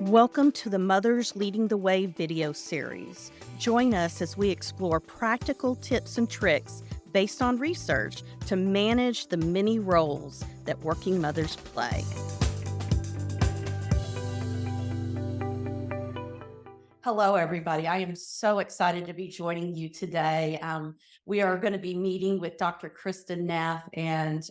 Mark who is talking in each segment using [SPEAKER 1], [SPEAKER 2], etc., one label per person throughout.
[SPEAKER 1] Welcome to the Mothers Leading the Way video series. Join us as we explore practical tips and tricks based on research to manage the many roles that working mothers play. Hello, everybody. I am so excited to be joining you today. We are going to be meeting with Dr. Kristin Neff, and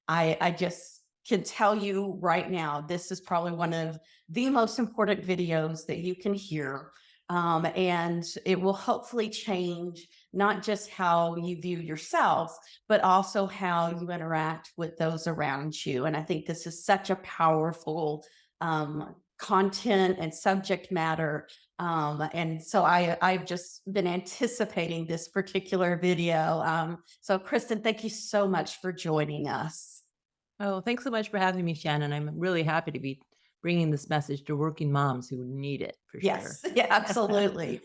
[SPEAKER 1] I just can tell you right now, this is probably one of the most important videos that you can hear. And it will hopefully change not just how you view yourself, but also how you interact with those around you. And I think this is such a powerful content and subject matter. And so I've just been anticipating this particular video. So Kristin, thank you so much for joining us.
[SPEAKER 2] Oh, thanks so much for having me, Shannon. I'm really happy to be bringing this message to working moms who need it for
[SPEAKER 1] Yes,
[SPEAKER 2] sure.
[SPEAKER 1] yeah, absolutely.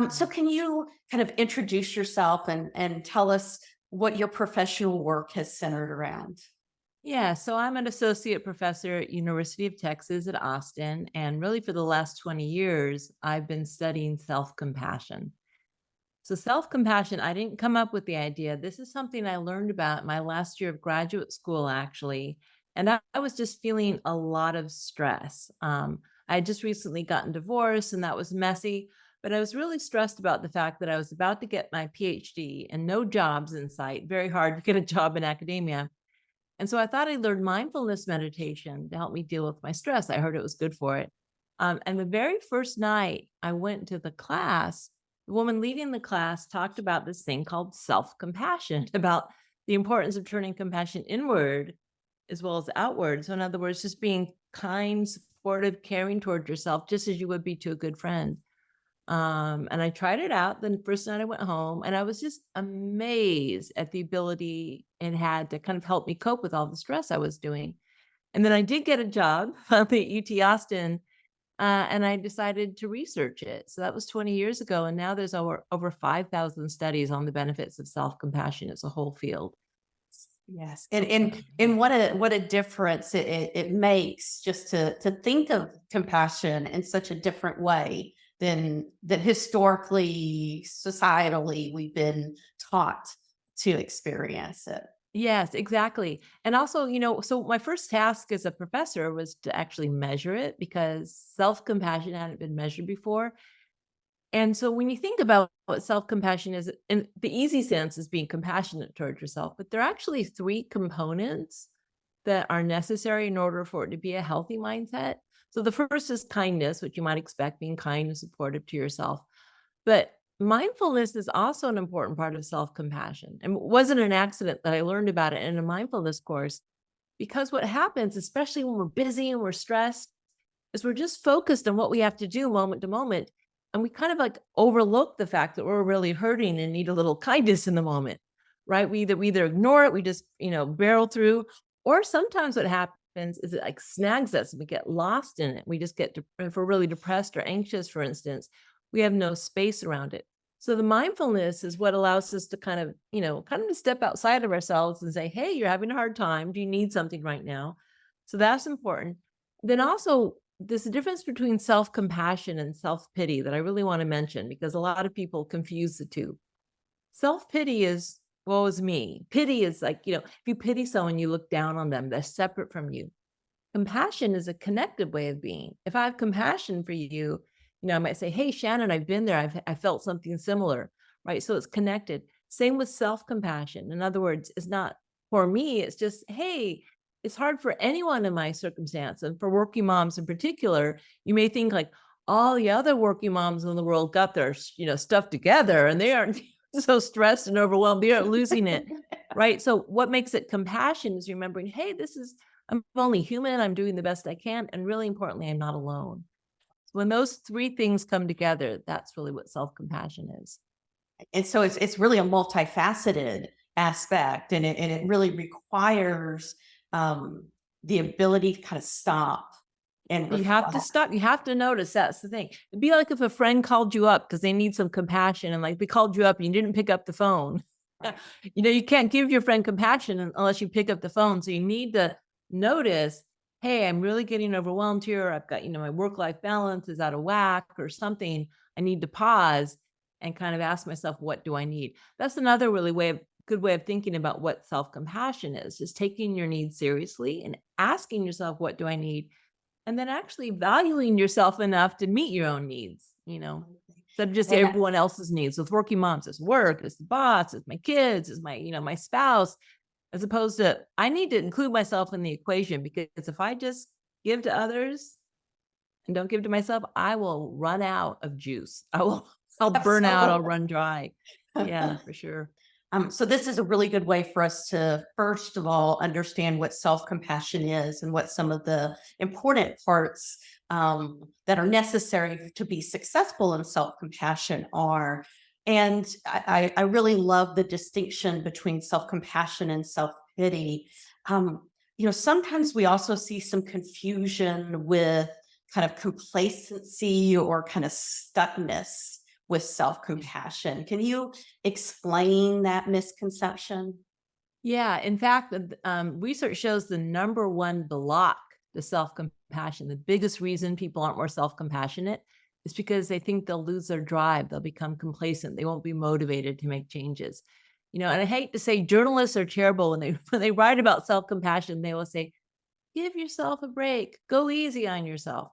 [SPEAKER 1] So can you kind of introduce yourself and tell us what your professional work has centered around?
[SPEAKER 2] Yeah, so I'm an associate professor at University of Texas at Austin, and really for the last 20 years, I've been studying self-compassion. So self-compassion, I didn't come up with the idea. This is something I learned about my last year of graduate school, actually. And I was just feeling a lot of stress. I had just recently gotten divorced, and that was messy. But I was really stressed about the fact that I was about to get my PhD and no jobs in sight, very hard to get a job in academia. And so I thought I'd learn mindfulness meditation to help me deal with my stress. I heard it was good for it. And the very first night I went to the class, the woman leading the class talked about this thing called self-compassion, about the importance of turning compassion inward as well as outward. So in other words, just being kind, supportive, caring toward yourself, just as you would be to a good friend. And I tried it out the first night I went home, and I was just amazed at the ability it had to kind of help me cope with all the stress I was doing. And then I did get a job finally at UT Austin, and I decided to research it. So that was 20 years ago, and now there's over 5,000 studies on the benefits of self-compassion as a whole field.
[SPEAKER 1] Yes, and what a difference it makes just to think of compassion in such a different way than that historically, societally, we've been taught to experience it.
[SPEAKER 2] Yes, exactly. And also, so my first task as a professor was to actually measure it because self-compassion hadn't been measured before. And so when you think about what self-compassion is, in the easy sense is being compassionate towards yourself, but there are actually three components that are necessary in order for it to be a healthy mindset. So the first is kindness, which you might expect, being kind and supportive to yourself. But mindfulness is also an important part of self-compassion. And it wasn't an accident that I learned about it in a mindfulness course, because what happens, especially when we're busy and we're stressed, is we're just focused on what we have to do moment to moment. And we kind of like overlook the fact that we're really hurting and need a little kindness in the moment, right? We either ignore it, we just, barrel through, or sometimes what happens is it like snags us and we get lost in it. We just get, if we're really depressed or anxious, for instance, we have no space around it. So the mindfulness is what allows us to kind of, kind of step outside of ourselves and say, hey, you're having a hard time. Do you need something right now? So that's important. Then also, there's a difference between self-compassion and self-pity that I really want to mention because a lot of people confuse the two. Self-pity is, woe is me. Pity is like, if you pity someone, you look down on them. They're separate from you. Compassion is a connected way of being. If I have compassion for you, I might say, hey, Shannon, I've been there. I felt something similar, right? So it's connected. Same with self-compassion. In other words, it's not for me. It's just, hey, it's hard for anyone in my circumstance. And for working moms in particular, you may think like all the other working moms in the world got their, stuff together and they aren't so stressed and overwhelmed. They aren't losing it, right? So what makes it compassion is remembering, hey, I'm only human. I'm doing the best I can. And really importantly, I'm not alone. So when those three things come together, that's really what self-compassion is.
[SPEAKER 1] And so it's really a multifaceted aspect, and it really requires the ability to kind of stop and
[SPEAKER 2] You have to
[SPEAKER 1] reflect.
[SPEAKER 2] stop. You have to notice. That's the thing. It'd be like if a friend called you up because they need some compassion and like they called you up and you didn't pick up the phone.
[SPEAKER 1] Right.
[SPEAKER 2] You can't give your friend compassion unless you pick up the phone. So you need to notice, hey, I'm really getting overwhelmed here. I've got, my work-life balance is out of whack or something. I need to pause and kind of ask myself, what do I need? That's another really good way of thinking about what self-compassion is, just taking your needs seriously and asking yourself, what do I need? And then actually valuing yourself enough to meet your own needs, instead of just
[SPEAKER 1] And
[SPEAKER 2] everyone else's needs. With working moms, it's work, it's the boss, it's my kids, it's my, my spouse, as opposed to I need to include myself in the equation, because if I just give to others and don't give to myself, I will run out of juice. I'll burn out, I'll
[SPEAKER 1] absolutely.
[SPEAKER 2] run dry. Yeah, for sure.
[SPEAKER 1] So this is a really good way for us to, first of all, understand what self-compassion is and what some of the important parts that are necessary to be successful in self-compassion are. And I really love the distinction between self-compassion and self-pity. Sometimes we also see some confusion with kind of complacency or kind of stuckness with self-compassion. Can you explain that misconception?
[SPEAKER 2] Yeah, in fact, research shows the number one block to self-compassion, the biggest reason people aren't more self-compassionate is because they think they'll lose their drive. They'll become complacent. They won't be motivated to make changes. And I hate to say journalists are terrible when they when they write about self-compassion, they will say, give yourself a break, go easy on yourself.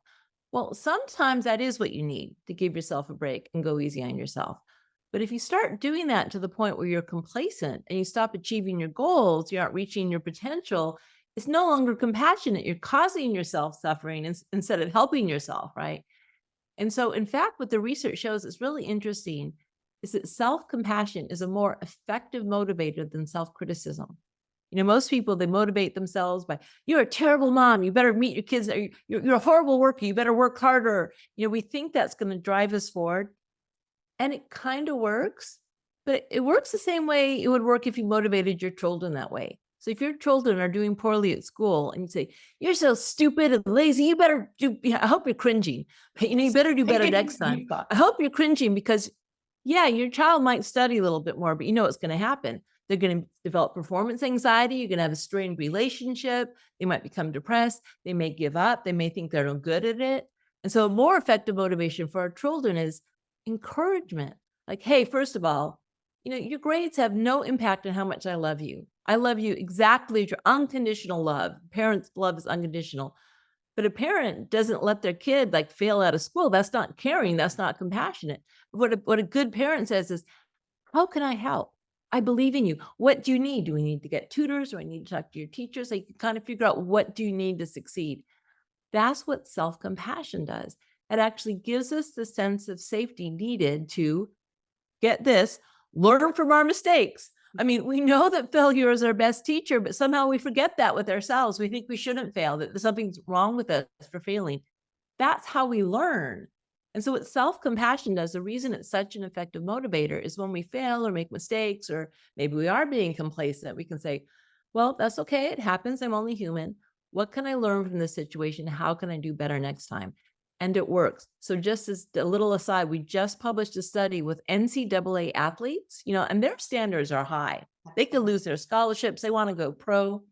[SPEAKER 2] Well, sometimes that is what you need to give yourself a break and go easy on yourself. But if you start doing that to the point where you're complacent and you stop achieving your goals, you aren't reaching your potential, it's no longer compassionate. You're causing yourself suffering instead of helping yourself, right? And so, in fact, what the research shows is really interesting is that self compassion is a more effective motivator than self criticism. Most people, they motivate themselves by, you're a terrible mom. You better meet your kids. Or you're a horrible worker. You better work harder. We think that's going to drive us forward. And it kind of works, but it works the same way it would work if you motivated your children that way. So if your children are doing poorly at school and you say, you're so stupid and lazy, you better do, I hope you're cringing, but you better do better next time. I hope you're cringing because, yeah, your child might study a little bit more, but what's going to happen. They're going to develop performance anxiety. You're going to have a strained relationship. They might become depressed. They may give up. They may think they're no good at it. And so a more effective motivation for our children is encouragement. Like, hey, first of all, your grades have no impact on how much I love you. I love you exactly as your unconditional love. Parents' love is unconditional. But a parent doesn't let their kid fail out of school. That's not caring. That's not compassionate. What a good parent says is, how can I help? I believe in you. What do you need? Do we need to get tutors? Do I need to talk to your teachers? You can kind of figure out what do you need to succeed. That's what self-compassion does. It actually gives us the sense of safety needed to, get this, learn from our mistakes. I mean, we know that failure is our best teacher, but somehow we forget that with ourselves. We think we shouldn't fail, that something's wrong with us for failing. That's how we learn. And so what self-compassion does, the reason it's such an effective motivator is when we fail or make mistakes, or maybe we are being complacent, we can say, well, that's okay. It happens. I'm only human. What can I learn from this situation? How can I do better next time? And it works. So just as a little aside, we just published a study with NCAA athletes, and their standards are high. They could lose their scholarships. They want to go pro.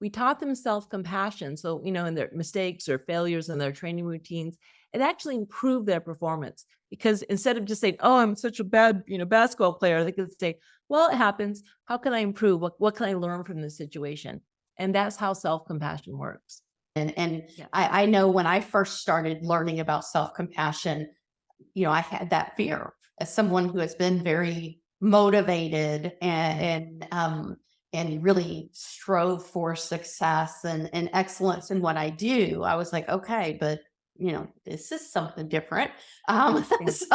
[SPEAKER 2] We taught them self-compassion. So, in their mistakes or failures in their training routines, it actually improved their performance, because instead of just saying, oh, I'm such a bad, basketball player, they could say, well, it happens. How can I improve? What can I learn from this situation? And that's how self-compassion works.
[SPEAKER 1] And
[SPEAKER 2] Yeah.
[SPEAKER 1] I know when I first started learning about self-compassion, I had that fear as someone who has been very motivated and really strove for success and excellence in what I do. I was like, okay, but this is something different. So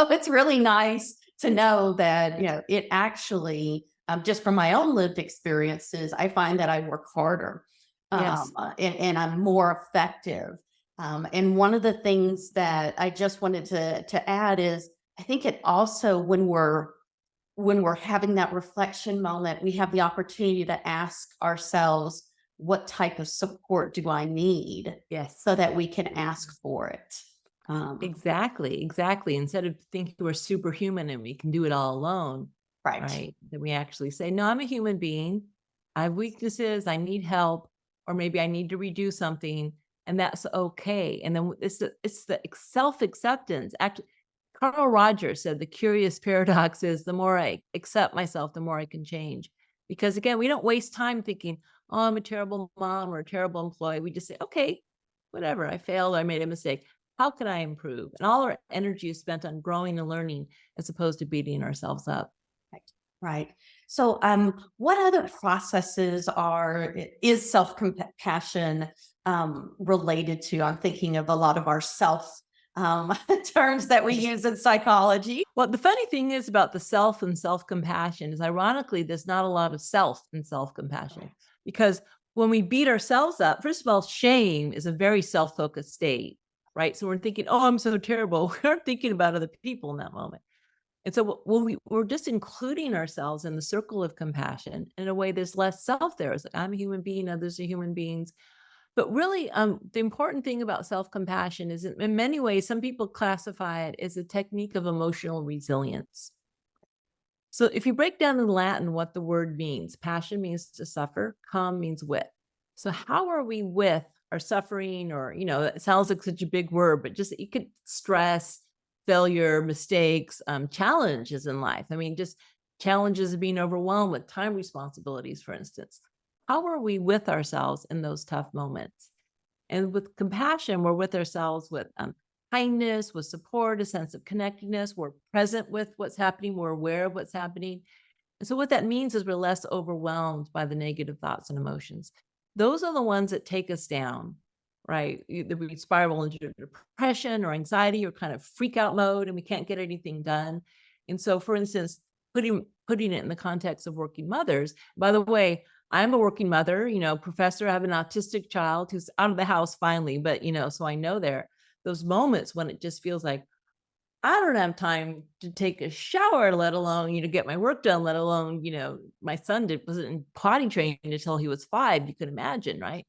[SPEAKER 1] it's really nice to know that, it actually, just from my own lived experiences, I find that I work harder
[SPEAKER 2] Yes.
[SPEAKER 1] and I'm more effective. And one of the things that I just wanted to add is I think it also, when we're having that reflection moment, we have the opportunity to ask ourselves, what type of support do I need?
[SPEAKER 2] Yes.
[SPEAKER 1] So that we can ask for it.
[SPEAKER 2] Exactly. Instead of thinking we're superhuman and we can do it all alone,
[SPEAKER 1] Right.
[SPEAKER 2] right? That we actually say, no, I'm a human being. I have weaknesses. I need help, or maybe I need to redo something. and that's okay. And then it's the self-acceptance. Actually, Carl Rogers said the curious paradox is the more I accept myself, the more I can change. Because again, we don't waste time thinking, oh, I'm a terrible mom or a terrible employee. We just say, okay, whatever, I failed, I made a mistake. How can I improve? And all our energy is spent on growing and learning as opposed to beating ourselves up.
[SPEAKER 1] Right. Right. So, what other processes is self compassion related to? I'm thinking of a lot of our self terms that we use in psychology.
[SPEAKER 2] Well, the funny thing is about the self and self-compassion is ironically, there's not a lot of self in self-compassion because when we beat ourselves up, first of all, shame is a very self-focused state, right? So we're thinking, oh, I'm so terrible. We aren't thinking about other people in that moment. And so we're just including ourselves in the circle of compassion in a way there's less self there. It's like, I'm a human being, others are human beings. But really, the important thing about self-compassion is in many ways, some people classify it as a technique of emotional resilience. So if you break down in Latin what the word means, passion means to suffer, calm means with. So how are we with our suffering or, it sounds like such a big word, but just you could stress, failure, mistakes, challenges in life. I mean, just challenges of being overwhelmed with time responsibilities, for instance. How are we with ourselves in those tough moments? And with compassion, we're with ourselves with kindness, with support, a sense of connectedness. We're present with what's happening. We're aware of what's happening. And so what that means is we're less overwhelmed by the negative thoughts and emotions. Those are the ones that take us down, right? Either we spiral into depression or anxiety or kind of freak out mode and we can't get anything done. And so, for instance, putting it in the context of working mothers, by the way, I'm a working mother, professor. I have an autistic child who's out of the house finally, but, so I know those moments when it just feels like, I don't have time to take a shower, let alone, get my work done, let alone, my son wasn't in potty training until he was 5. You could imagine, right?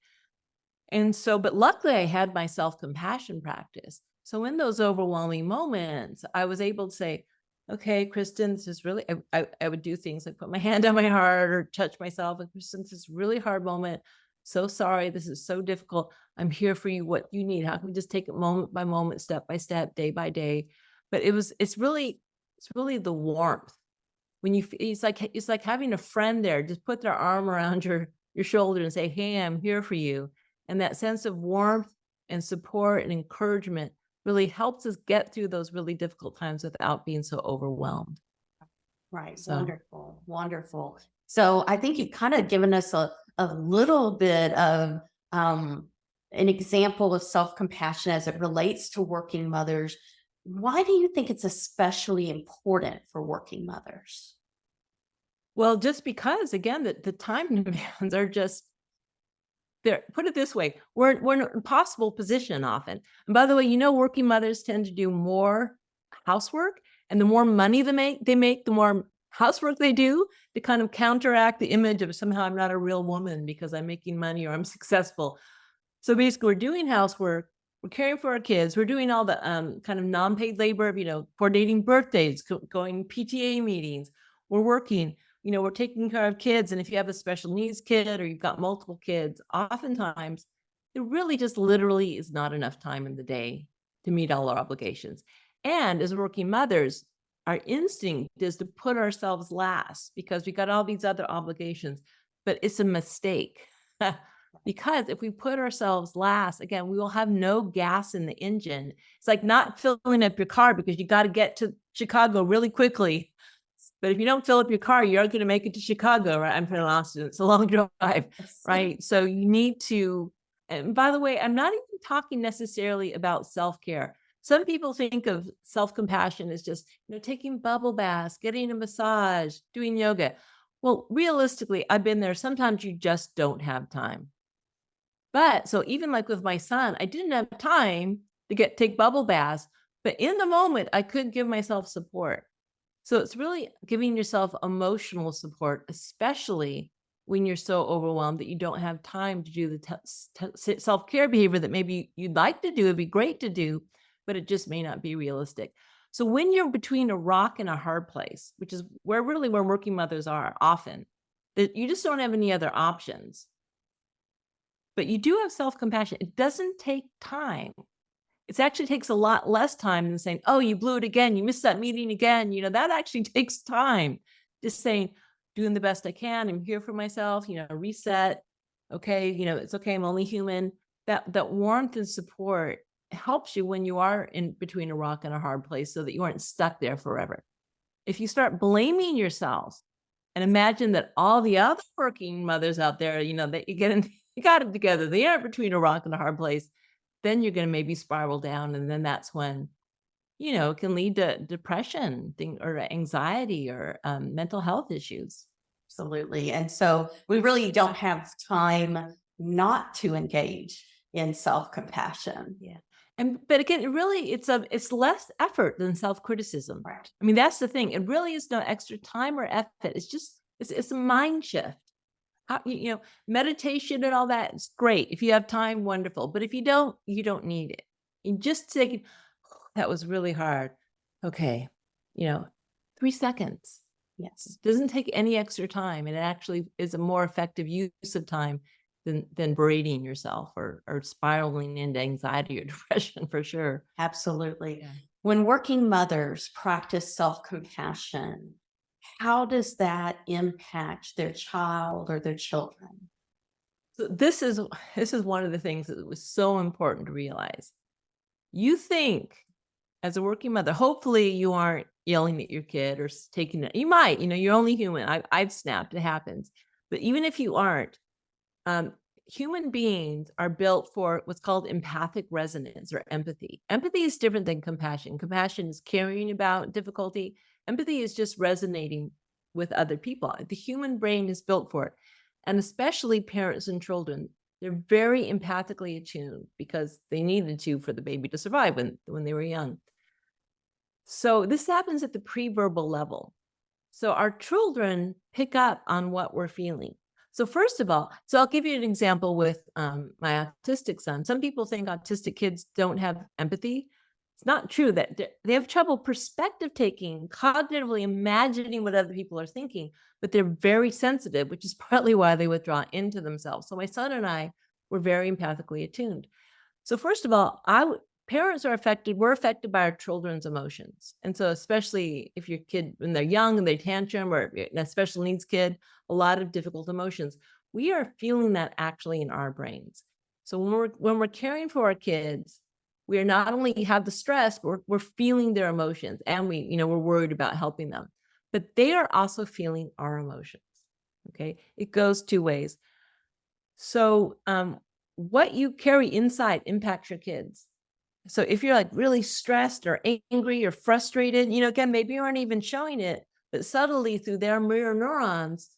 [SPEAKER 2] And so, but luckily I had my self-compassion practice. So in those overwhelming moments, I was able to say, okay, Kristin, this is really, I would do things like put my hand on my heart or touch myself. Like, Kristin, this is really hard moment. So sorry. This is so difficult. I'm here for you. What you need. How can we just take it moment by moment, step by step, day by day? But it's really the warmth when it's like having a friend there, just put their arm around your shoulder and say, hey, I'm here for you. And that sense of warmth and support and encouragement really helps us get through those really difficult times without being so overwhelmed.
[SPEAKER 1] Right.
[SPEAKER 2] So,
[SPEAKER 1] Wonderful. Wonderful. So I think you've kind of given us a little bit of an example of self-compassion as it relates to working mothers. Why do you think it's especially important for working mothers?
[SPEAKER 2] well, just because again, the time demands are just there. Put it this way, we're in an impossible position often. And by the way, working mothers tend to do more housework, and the more money they make, the more housework they do to kind of counteract the image of somehow I'm not a real woman because I'm making money or I'm successful. So basically, we're doing housework, we're caring for our kids, we're doing all the kind of non-paid labor of, coordinating birthdays, going PTA meetings, we're working, we're taking care of kids. And if you have a special needs kid or you've got multiple kids, oftentimes there really just literally is not enough time in the day to meet all our obligations. And as working mothers, our instinct is to put ourselves last because we got all these other obligations, but it's a mistake. Because if we put ourselves last, again, we will have no gas in the engine. It's like not filling up your car because you got to get to Chicago really quickly. But if you don't fill up your car, you aren't going to make it to Chicago, right? I'm from Austin. It's a long drive, right? So you need to, and by the way, I'm not even talking necessarily about self-care. Some people think of self-compassion as just, taking bubble baths, getting a massage, doing yoga. Well, realistically, I've been there. Sometimes you just don't have time. But so even like with my son, I didn't have time to take bubble baths, but in the moment I could give myself support. So it's really giving yourself emotional support, especially when you're so overwhelmed that you don't have time to do the self-care behavior that maybe you'd like to do, it'd be great to do, but it just may not be realistic. So when you're between a rock and a hard place, which is where working mothers are often, that you just don't have any other options. but you do have self-compassion. It doesn't take time. It actually takes a lot less time than saying, "Oh, you blew it again. You missed that meeting again." That actually takes time. Just saying, "Doing the best I can. I'm here for myself, reset. Okay, it's okay. I'm only human." That warmth and support helps you when you are in between a rock and a hard place so that you aren't stuck there forever. If you start blaming yourself and imagine that all the other working mothers out there, that you got it together. They aren't between a rock and a hard place. Then you're going to maybe spiral down. And then that's when, it can lead to depression or anxiety or mental health issues.
[SPEAKER 1] Absolutely. And so we really don't have time not to engage in self-compassion.
[SPEAKER 2] Yeah. But again, it's less effort than self-criticism.
[SPEAKER 1] Right.
[SPEAKER 2] I mean, that's the thing. It really is no extra time or effort. It's a mind shift. Meditation and all that is great. If you have time, wonderful. But if you don't need it. And just take that was really hard. Okay. 3 seconds.
[SPEAKER 1] Yes.
[SPEAKER 2] Doesn't take any extra time. And it actually is a more effective use of time than berating yourself or spiraling into anxiety or depression for sure.
[SPEAKER 1] Absolutely.
[SPEAKER 2] Yeah.
[SPEAKER 1] When working mothers practice self-compassion, how does that impact their child or their children?
[SPEAKER 2] So this is one of the things that was so important to realize. You think as a working mother, hopefully you aren't yelling at your kid or taking it. You might, you're only human. I've snapped. It happens. But even if you aren't, human beings are built for what's called empathic resonance or empathy. Empathy is different than compassion. Compassion is caring about difficulty. Empathy is just resonating with other people. The human brain is built for it. And especially parents and children, they're very empathically attuned because they needed to for the baby to survive when they were young. So this happens at the pre-verbal level. So our children pick up on what we're feeling. So first of all, I'll give you an example with my autistic son. Some people think autistic kids don't have empathy. It's not true. That they have trouble perspective taking, cognitively imagining what other people are thinking, but they're very sensitive, which is partly why they withdraw into themselves. So my son and I were very empathically attuned. So first of all, parents we're affected by our children's emotions. And so especially if your kid, when they're young and they tantrum or a special needs kid, a lot of difficult emotions, we are feeling that actually in our brains. So when we're caring for our kids, we are not only have the stress, but we're feeling their emotions and we're worried about helping them, but they are also feeling our emotions. Okay. It goes two ways. So, what you carry inside impacts your kids. So if you're like really stressed or angry or frustrated, again, maybe you aren't even showing it, but subtly through their mirror neurons,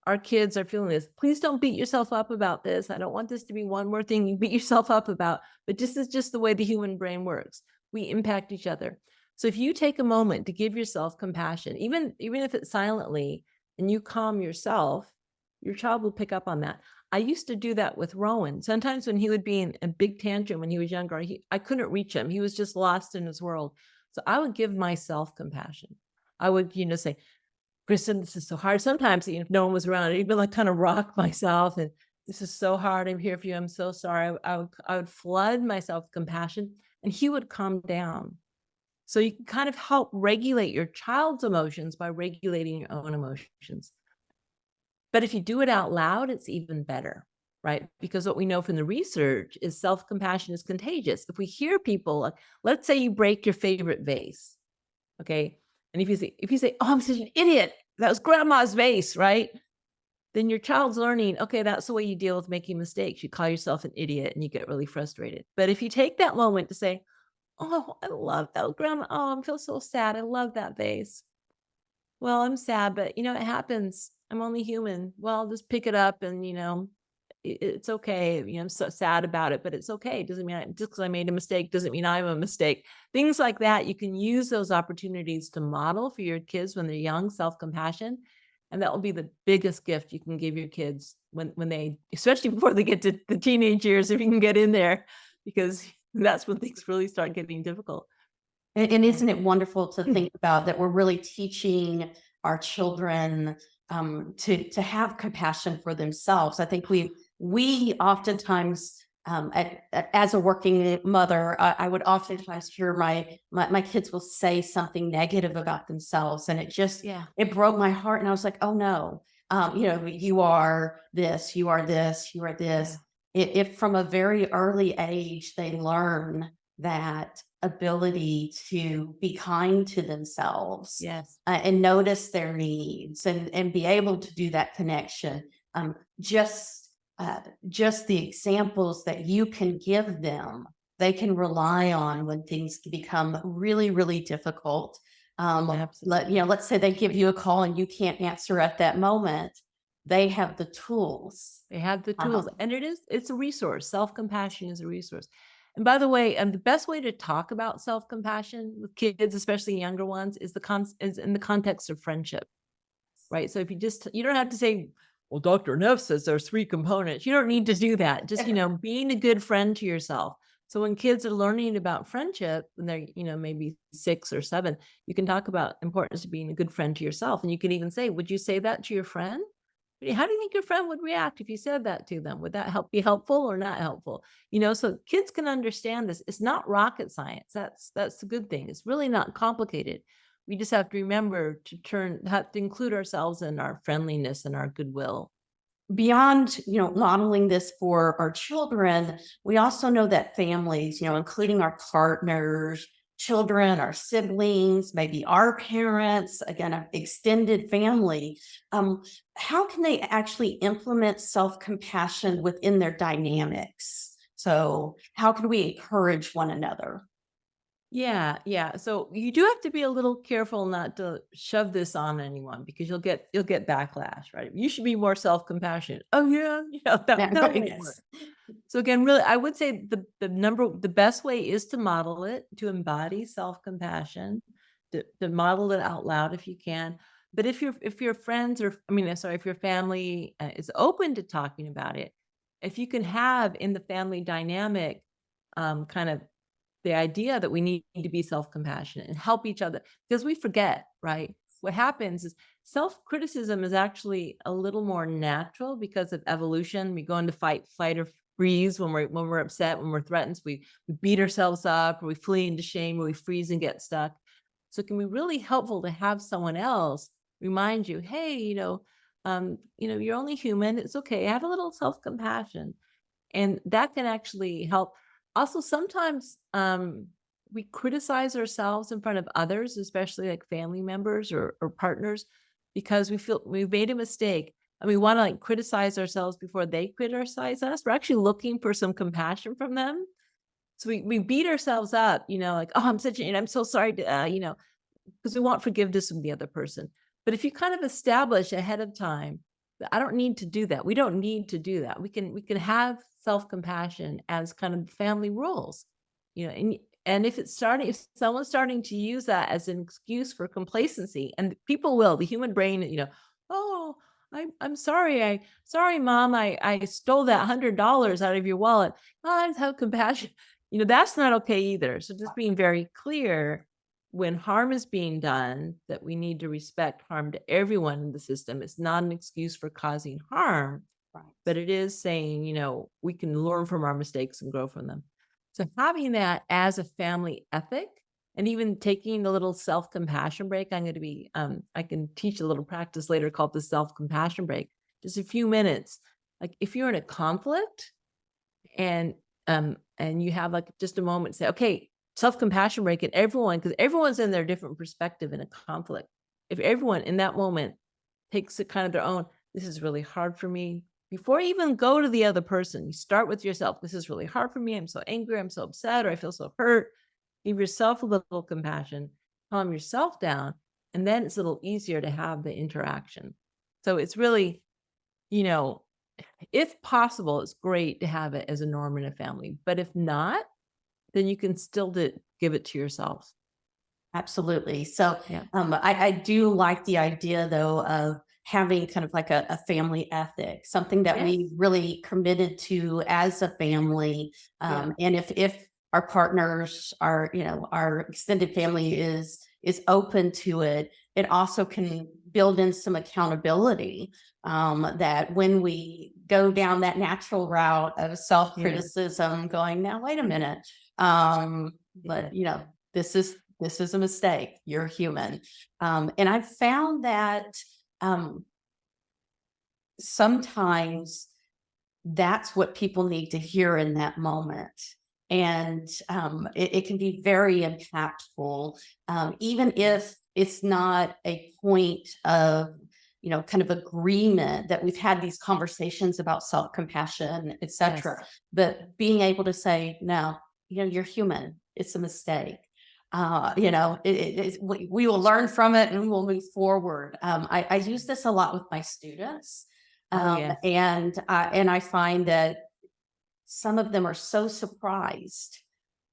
[SPEAKER 2] our kids are feeling this. Please don't beat yourself up about this. I don't want this to be one more thing you beat yourself up about, but this is just the way the human brain works. We impact each other. So if you take a moment to give yourself compassion, even if it's silently, and you calm yourself, your child will pick up on that. I used to do that with Rowan. Sometimes when he would be in a big tantrum when he was younger, I couldn't reach him. He was just lost in his world. So I would give myself compassion. I would, say, Kristin, this is so hard. Sometimes, if no one was around, I'd even kind of rock myself and this is so hard. I'm here for you. I'm so sorry. I would flood myself with compassion and he would calm down. So you can kind of help regulate your child's emotions by regulating your own emotions. But if you do it out loud, it's even better, right? Because what we know from the research is self-compassion is contagious. If we hear people, let's say you break your favorite vase, okay? And if you say, "Oh, I'm such an idiot. That was grandma's vase," right? Then your child's learning, okay, that's the way you deal with making mistakes. You call yourself an idiot and you get really frustrated. But if you take that moment to say, "Oh, I love that grandma. Oh, I feel so sad. I love that vase." Well, I'm sad, but it happens. I'm only human. Well, I'll just pick it up and, it's okay. I'm so sad about it, but it's okay. It doesn't mean just because I made a mistake doesn't mean I'm a mistake. Things like that. You can use those opportunities to model for your kids when they're young, self-compassion. And that will be the biggest gift you can give your kids when they, especially before they get to the teenage years, if you can get in there, because that's when things really start getting difficult.
[SPEAKER 1] And isn't it wonderful to think about that we're really teaching our children to have compassion for themselves? I think we we oftentimes, as a working mother, I would oftentimes hear my kids will say something negative about themselves, and
[SPEAKER 2] Yeah.
[SPEAKER 1] it broke my heart. And I was like, oh no, you are this, you are this, you are this.
[SPEAKER 2] Yeah.
[SPEAKER 1] If from a very early age they learn that ability to be kind to themselves,
[SPEAKER 2] Yes.
[SPEAKER 1] and notice their needs, and be able to do that connection, um, just just the examples that you can give them, they can rely on when things become really, really difficult.
[SPEAKER 2] Absolutely.
[SPEAKER 1] Let's say they give you a call and you can't answer at that moment. They have the tools.
[SPEAKER 2] They have the tools,
[SPEAKER 1] Um,
[SPEAKER 2] and it's a resource. Self-compassion is a resource. And by the way, the best way to talk about self-compassion with kids, especially younger ones, is in the context of friendship, right? So if you don't have to say, well, Dr. Neff says there's 3 components. You don't need to do that. Just, being a good friend to yourself. So when kids are learning about friendship, when they're, maybe 6 or 7, you can talk about importance of being a good friend to yourself. And you can even say, would you say that to your friend? How do you think your friend would react if you said that to them? Would that be helpful or not helpful? So kids can understand this. It's not rocket science. That's the good thing. It's really not complicated. We just have to remember have to include ourselves in our friendliness and our goodwill.
[SPEAKER 1] Beyond, modeling this for our children, we also know that families, including our partners, children, our siblings, maybe our parents, again, an extended family, um, how can they actually implement self-compassion within their dynamics? So how can we encourage one another?
[SPEAKER 2] Yeah, yeah. So you do have to be a little careful not to shove this on anyone because you'll get backlash, right? You should be more self-compassionate. Oh yeah,
[SPEAKER 1] Yeah,
[SPEAKER 2] that
[SPEAKER 1] right,
[SPEAKER 2] won't work.
[SPEAKER 1] yes.
[SPEAKER 2] So again, really, I would say the best way is to model it, to embody self-compassion, to model it out loud if you can. But if your friends or I mean, sorry, if your family is open to talking about it, if you can have in the family dynamic, kind of the idea that we need to be self-compassionate and help each other because we forget, right? What happens is self-criticism is actually a little more natural because of evolution. We go into flight or freeze when we're upset, when we're threatened. We beat ourselves up, or we flee into shame, or we freeze and get stuck. So it can be really helpful to have someone else remind you, hey, you're only human. It's okay. Have a little self-compassion. And that can actually help. Also, sometimes, we criticize ourselves in front of others, especially like family members or partners, because we feel we've made a mistake and we want to like criticize ourselves before they criticize us. We're actually looking for some compassion from them. So we beat ourselves up, like, oh, I'm so sorry to, because we want forgiveness from the other person. But if you kind of establish ahead of time that I don't need to do that, we don't need to do that. We can have self-compassion as kind of family rules, and if someone's starting to use that as an excuse for complacency, and people will, the human brain, oh, I'm sorry, sorry, mom, I stole that $100 out of your wallet. Oh, I have compassion. That's not okay either. So just being very clear when harm is being done, that we need to respect harm to everyone in the system. It's not an excuse for causing harm,
[SPEAKER 1] Right.
[SPEAKER 2] but it is saying, we can learn from our mistakes and grow from them. So having that as a family ethic and even taking a little self-compassion break, I can teach a little practice later called the self-compassion break, just a few minutes. Like if you're in a conflict and you have like just a moment, say, okay, self-compassion break, and because everyone's in their different perspective in a conflict. If everyone in that moment takes it kind of their own, this is really hard for me. Before you even go to the other person, you start with yourself. This is really hard for me. I'm so angry. I'm so upset, or I feel so hurt. Give yourself a little compassion, calm yourself down, and then it's a little easier to have the interaction. So it's really, you know, if possible, it's great to have it as a norm in a family. But if not, then you can still give it to yourself.
[SPEAKER 1] Absolutely. So,
[SPEAKER 2] Yeah.
[SPEAKER 1] I do like the idea though of having kind of like a family ethic, something that
[SPEAKER 2] Yes.
[SPEAKER 1] we really committed to as a family.
[SPEAKER 2] Yeah.
[SPEAKER 1] And if our partners, our extended family is open to it, it also can build in some accountability, that when we go down that natural route of self-criticism, going, now, wait a minute, but this is a mistake. You're human. And I've found that sometimes that's what people need to hear in that moment. And it can be very impactful, even if it's not a point of, kind of agreement that we've had these conversations about self-compassion, et cetera.
[SPEAKER 2] Yes.
[SPEAKER 1] But being able to say, no, you're human. It's a mistake. We will learn from it and we will move forward. I use this a lot with my students.
[SPEAKER 2] Oh, yes.
[SPEAKER 1] And I find that some of them are so surprised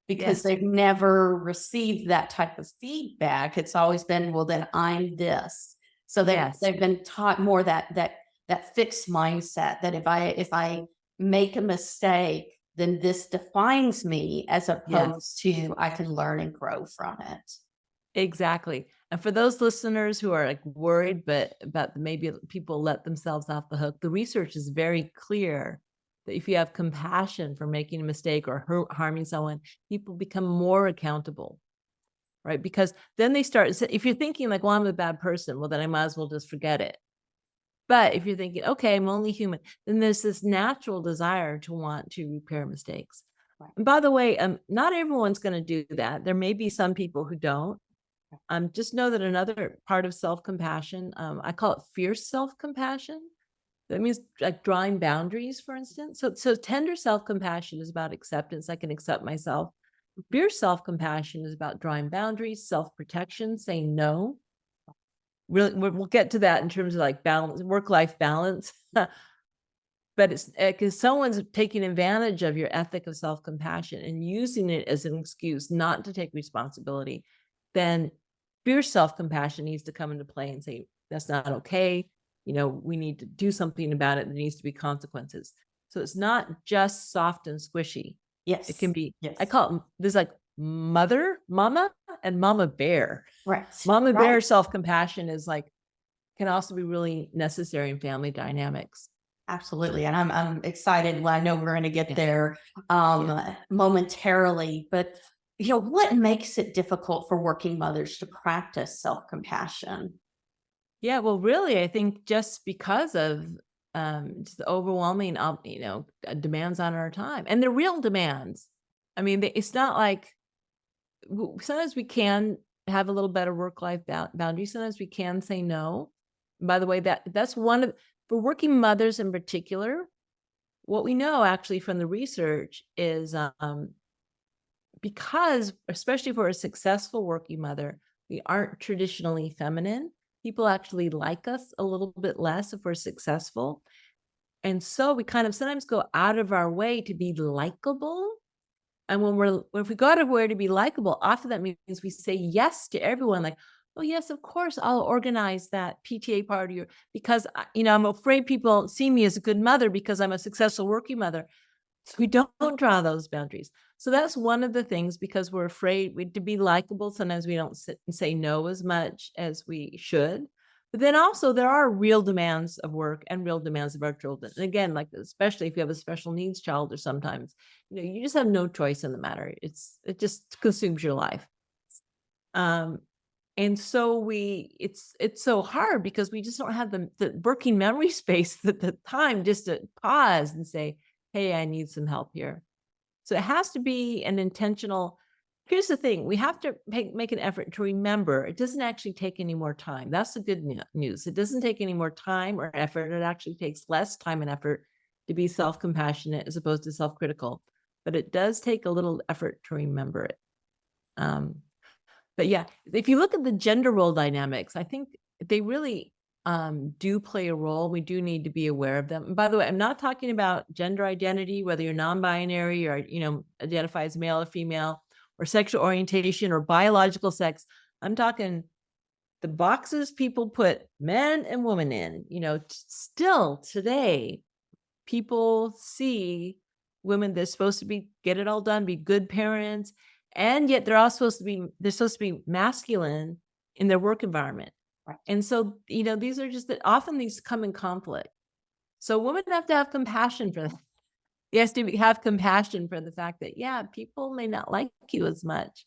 [SPEAKER 1] because
[SPEAKER 2] Yes.
[SPEAKER 1] they've never received that type of feedback. It's always been, well, then I'm this. So
[SPEAKER 2] Yes.
[SPEAKER 1] they've been taught more that fixed mindset that if I make a mistake, then this defines me, as opposed to I can learn and grow from it.
[SPEAKER 2] Exactly. And for those listeners who are like worried, but about maybe people let themselves off the hook, the research is very clear that if you have compassion for making a mistake or harming someone, people become more accountable, right? Because then they start, if you're thinking like, well, I'm a bad person, well, then I might as well just forget it. But if you're thinking, okay, I'm only human, then there's this natural desire to want to repair mistakes.
[SPEAKER 1] Right.
[SPEAKER 2] And by the way, not everyone's going to do that. There may be some people who don't. Just know that another part of self-compassion, I call it fierce self-compassion. That means like drawing boundaries, for instance. So tender self-compassion is about acceptance. I can accept myself. Fierce self-compassion is about drawing boundaries, self-protection, saying no. Really, we'll get to that in terms of like balance, work-life balance. But it's because someone's taking advantage of your ethic of self-compassion and using it as an excuse not to take responsibility, then fierce self-compassion needs to come into play and say, that's not okay. We need to do something about it. There needs to be consequences. So it's not just soft and squishy.
[SPEAKER 1] Yes.
[SPEAKER 2] It can be,
[SPEAKER 1] Yes.
[SPEAKER 2] I call it, there's like mama and mama bear.
[SPEAKER 1] Right.
[SPEAKER 2] Mama
[SPEAKER 1] Right.
[SPEAKER 2] bear self-compassion is like, can also be really necessary in family dynamics.
[SPEAKER 1] Absolutely. And I'm excited. Well, I know we're going to get there momentarily, but what makes it difficult for working mothers to practice self-compassion?
[SPEAKER 2] Yeah, well, really, I think just because of just the overwhelming, demands on our time, and the real demands. I mean, it's not like sometimes we can have a little better work-life boundary. Sometimes we can say no. And by the way, that's one of for working mothers in particular. What we know actually from the research is because, especially for a successful working mother, we aren't traditionally feminine. People actually like us a little bit less if we're successful. And so we kind of sometimes go out of our way to be likable. And if we go out of our way to be likable, often that means we say yes to everyone. Like, oh yes, of course, I'll organize that PTA party, because I'm afraid people don't see me as a good mother because I'm a successful working mother. So we don't draw those boundaries. So that's one of the things, because we're afraid to be likable. Sometimes we don't sit and say no as much as we should. But then also there are real demands of work and real demands of our children. And again, like especially if you have a special needs child, or sometimes, you just have no choice in the matter. It just consumes your life. And so it's so hard because we just don't have the working memory space, the time just to pause and say, hey, I need some help here. So it has to be an intentional. Here's the thing. We have to make an effort to remember it doesn't actually take any more time. That's the good news. It doesn't take any more time or effort. It actually takes less time and effort to be self-compassionate as opposed to self-critical. But it does take a little effort to remember it. But yeah, if you look at the gender role dynamics, I think they really do play a role. We do need to be aware of them. And by the way, I'm not talking about gender identity, whether you're non-binary or, identify as male or female, or sexual orientation or biological sex. I'm talking the boxes people put men and women in. Still today, people see women that's supposed to get it all done, be good parents, and yet they're supposed to be masculine in their work environment.
[SPEAKER 1] Right.
[SPEAKER 2] And so, these are just that often these come in conflict. So women have to have compassion for that. Yes, to have compassion for the fact that, yeah, people may not like you as much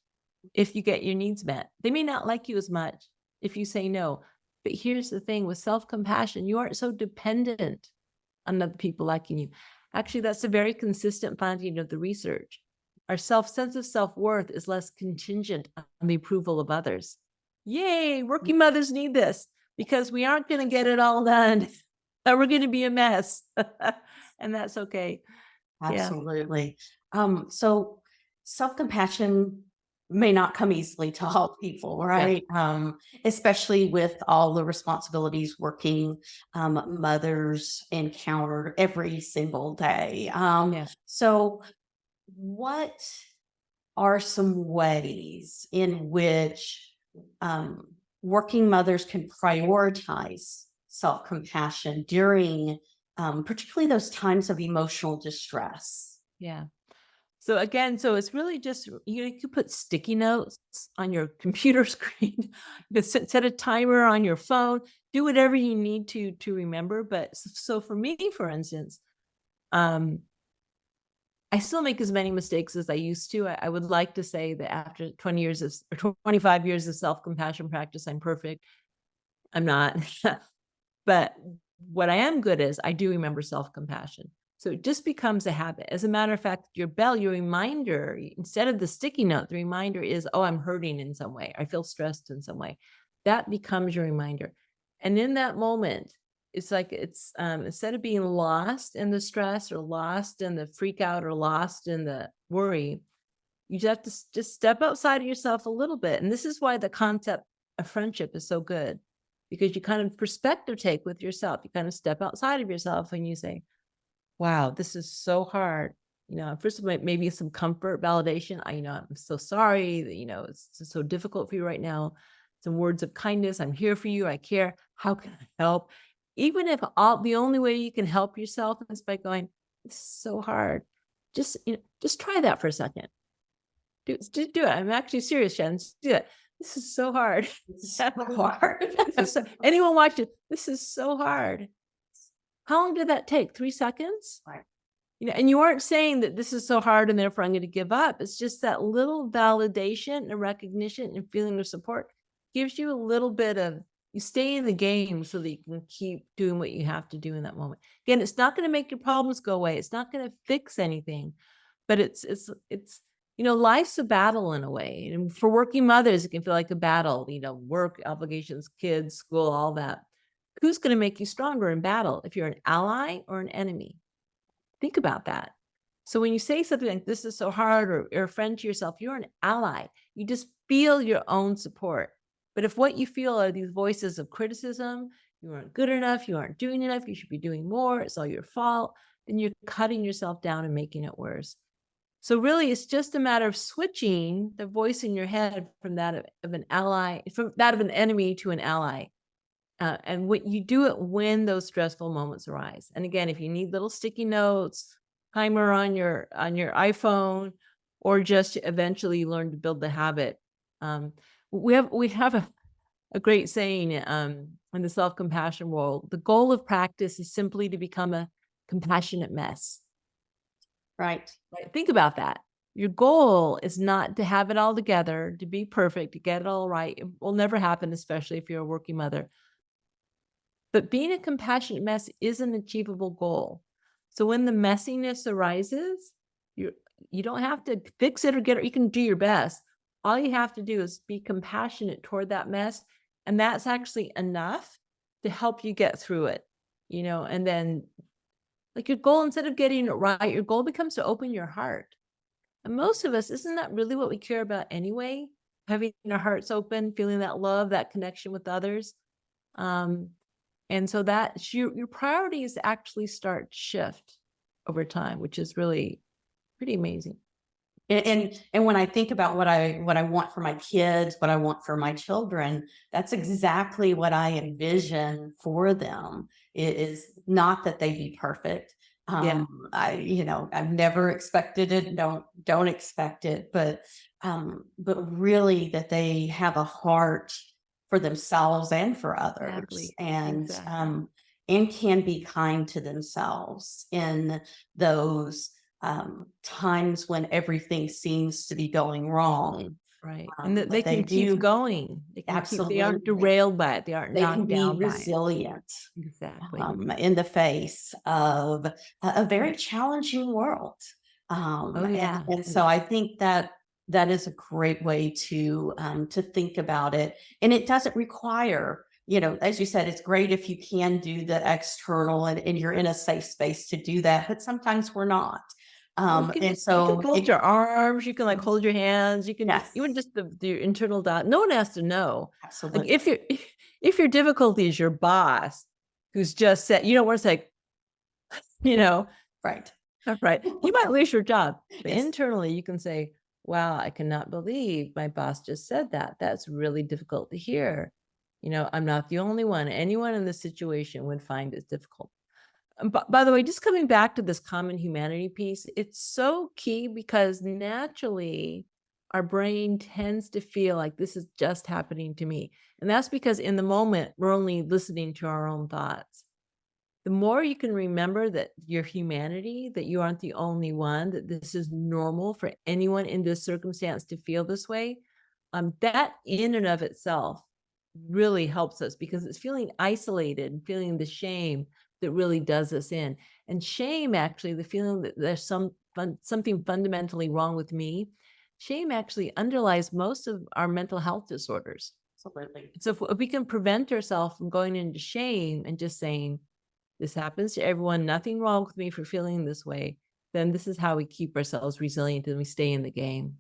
[SPEAKER 2] if you get your needs met. They may not like you as much if you say no. But here's the thing with self compassion, you aren't so dependent on other people liking you. Actually, that's a very consistent finding of the research. Our sense of self worth is less contingent on the approval of others. Yay, working mothers need this because we aren't going to get it all done. We're going to be a mess. And that's okay. Yeah.
[SPEAKER 1] Absolutely. So self-compassion may not come easily to all people,
[SPEAKER 2] Yeah.
[SPEAKER 1] right? Especially with all the responsibilities working mothers encounter every single day.
[SPEAKER 2] Yeah.
[SPEAKER 1] So what are some ways in which um, working mothers can prioritize self-compassion during particularly those times of emotional distress?
[SPEAKER 2] Yeah. So again, so it's really just you could put sticky notes on your computer screen. You could set a timer on your phone. Do whatever you need to remember. But so for me, for instance, um, I still make as many mistakes as I used to. I would like to say that after 20 years of or 25 years of self compassion practice, I'm perfect. I'm not. But what I am good is I do remember self-compassion. So it just becomes a habit. As a matter of fact, your reminder, instead of the sticky note, the reminder is, oh, I'm hurting in some way. I feel stressed in some way. That becomes your reminder. And in that moment, it's like it's instead of being lost in the stress or lost in the freak out or lost in the worry, you just have to just step outside of yourself a little bit. And this is why the concept of friendship is so good because you kind of perspective take with yourself. You kind of step outside of yourself and you say, wow, this is so hard. First of all, maybe some comfort, validation. I'm so sorry that, it's just so difficult for you right now. Some words of kindness. I'm here for you. I care. How can I help? Even if the only way you can help yourself is by going, it's so hard. Just try that for a second. Do it. I'm actually serious, Shannon. Just do it. This is so hard.
[SPEAKER 1] It's so hard.
[SPEAKER 2] Anyone watch it? This is so hard. How long did that take? 3 seconds?
[SPEAKER 1] Right.
[SPEAKER 2] And you aren't saying that this is so hard and therefore I'm going to give up. It's just that little validation and recognition and feeling of support gives you a little bit of you stay in the game so that you can keep doing what you have to do in that moment. Again, it's not going to make your problems go away. It's not going to fix anything, but it's life's a battle in a way. And for working mothers, it can feel like a battle, work obligations, kids, school, all that. Who's going to make you stronger in battle if you're an ally or an enemy? Think about that. So when you say something like this is so hard or you're a friend to yourself, you're an ally. You just feel your own support. But if what you feel are these voices of criticism, you aren't good enough, you aren't doing enough, you should be doing more, it's all your fault, then you're cutting yourself down and making it worse. So really, it's just a matter of switching the voice in your head from that of an ally, from that of an enemy to an ally. And what you do it when those stressful moments arise. And again, if you need little sticky notes, timer on your iPhone, or just eventually learn to build the habit. We have a great saying in the self-compassion world. The goal of practice is simply to become a compassionate mess.
[SPEAKER 1] Right.
[SPEAKER 2] Right? Think about that. Your goal is not to have it all together, to be perfect, to get it all right. It will never happen, especially if you're a working mother. But being a compassionate mess is an achievable goal. So when the messiness arises, you don't have to fix it or get it. You can do your best. All you have to do is be compassionate toward that mess. And that's actually enough to help you get through it. And then like your goal, instead of getting it right, your goal becomes to open your heart. And most of us, isn't that really what we care about anyway? Having our hearts open, feeling that love, that connection with others. And so that your priorities actually start to shift over time, which is really pretty amazing.
[SPEAKER 1] And when I think about what I want for my kids, what I want for my children, that's exactly what I envision for them. It is not that they be perfect.
[SPEAKER 2] Yeah.
[SPEAKER 1] I've never expected it. Don't expect it, but really that they have a heart for themselves and for others,
[SPEAKER 2] Exactly. Exactly.
[SPEAKER 1] and can be kind to themselves in those times when everything seems to be going wrong.
[SPEAKER 2] Right. And that they
[SPEAKER 1] But they
[SPEAKER 2] can keep
[SPEAKER 1] do
[SPEAKER 2] going. They aren't
[SPEAKER 1] absolutely,
[SPEAKER 2] derailed by it. They aren't
[SPEAKER 1] they can
[SPEAKER 2] knocked
[SPEAKER 1] be
[SPEAKER 2] down by it.
[SPEAKER 1] resilient
[SPEAKER 2] Exactly.
[SPEAKER 1] in the face of a very challenging world.
[SPEAKER 2] Oh yeah.
[SPEAKER 1] And so I think that that is a great way to think about it. And it doesn't require, as you said, it's great if you can do the external and you're in a safe space to do that, but sometimes we're not.
[SPEAKER 2] Well,
[SPEAKER 1] And
[SPEAKER 2] you can
[SPEAKER 1] so
[SPEAKER 2] fold
[SPEAKER 1] it,
[SPEAKER 2] your arms, you can like hold your hands, you can
[SPEAKER 1] yes,
[SPEAKER 2] even just the internal dot. No one has to know. Like
[SPEAKER 1] absolutely.
[SPEAKER 2] if your difficulty is your boss who's just said, you don't want to say, you know,
[SPEAKER 1] Right.
[SPEAKER 2] right. You might lose your job. But
[SPEAKER 1] Yes.
[SPEAKER 2] internally you can say, wow, I cannot believe my boss just said that. That's really difficult to hear. I'm not the only one. Anyone in this situation would find it difficult. By the way, just coming back to this common humanity piece, it's so key because naturally our brain tends to feel like this is just happening to me. And that's because in the moment, we're only listening to our own thoughts. The more you can remember that your humanity, that you aren't the only one, that this is normal for anyone in this circumstance to feel this way, that in and of itself really helps us because it's feeling isolated and feeling the shame that really does us in. And shame, actually, the feeling that there's something fundamentally wrong with me, shame actually underlies most of our mental health disorders.
[SPEAKER 1] Absolutely.
[SPEAKER 2] So if we can prevent ourselves from going into shame and just saying, this happens to everyone, nothing wrong with me for feeling this way, then this is how we keep ourselves resilient and we stay in the game.